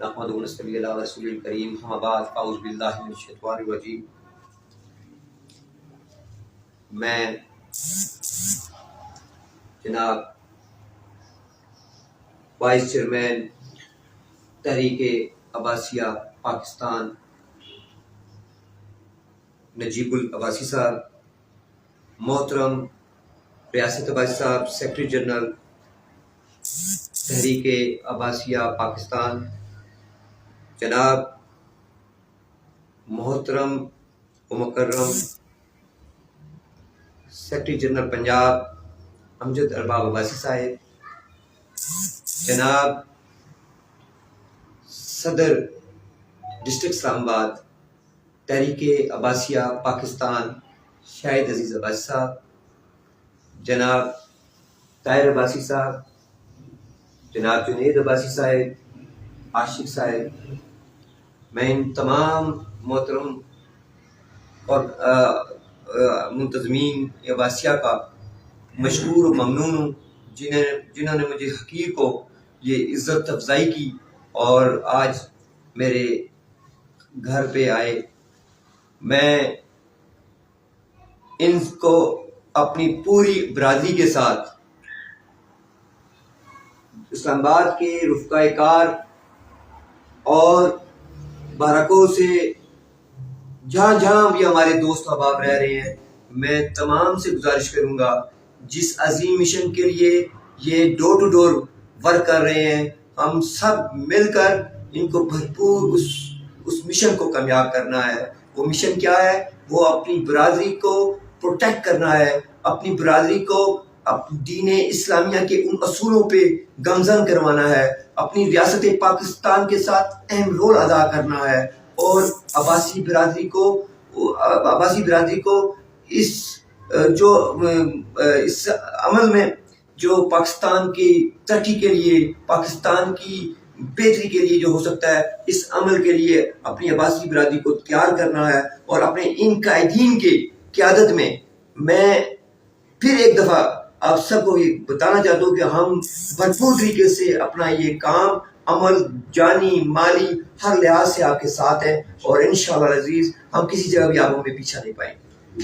نحمدہ و نصلی علی رسول الکریم، اما بعد، اعوذ باللہ من الشیطان الرجیم۔ میں جناب وائس چیئرمین تحریک عباسیہ پاکستان نجیب العباسی صاحب، محترم ریاست عباسی صاحب سیکرٹری جنرل تحریک عباسیہ پاکستان، جناب محترم و مکرم سیکرٹری جنرل پنجاب امجد ارباب عباسی صاحب، جناب صدر ڈسٹرکٹ اسلام آباد تحریک عباسیہ پاکستان شاہد عزیز عباسی صاحب، جناب طاہر عباسی صاحب، جناب جنید عباسی صاحب، عاشق صاحب، میں ان تمام محترم اور منتظمین عباسیہ کا مشکور و ممنون ہوں، جنہوں نے مجھے حقیر کو یہ عزت افزائی کی اور آج میرے گھر پہ آئے۔ میں ان کو اپنی پوری برادری کے ساتھ اسلام آباد کے رفقائے کار اور بارکوں سے جہاں جہاں بھی ہمارے دوست احباب رہ رہے ہیں، میں تمام سے گزارش کروں گا، جس عظیم مشن کے لیے یہ ڈور ٹو ڈور ورک کر رہے ہیں، ہم سب مل کر ان کو بھرپور اس مشن کو کامیاب کرنا ہے۔ وہ مشن کیا ہے؟ وہ اپنی برادری کو پروٹیکٹ کرنا ہے، اپنی برادری کو دین اسلامیہ کے ان اصولوں پہ گامزن کروانا ہے، اپنی ریاست پاکستان کے ساتھ اہم رول ادا کرنا ہے، اور عباسی برادری کو اس عمل میں جو پاکستان کی ترقی کے لیے، پاکستان کی بہتری کے لیے جو ہو سکتا ہے، اس عمل کے لیے اپنی عباسی برادری کو تیار کرنا ہے۔ اور اپنے ان قائدین کے قیادت میں پھر ایک دفعہ آپ سب کو یہ بتانا چاہتا ہوں کہ ہم بھرپور طریقے سے اپنا یہ کام عمل جانی مالی ہر لحاظ سے آپ کے ساتھ ہیں، اور انشاءاللہ العزیز ہم کسی جگہ بھی آپ ہمیں پیچھا نہیں پائیں گے۔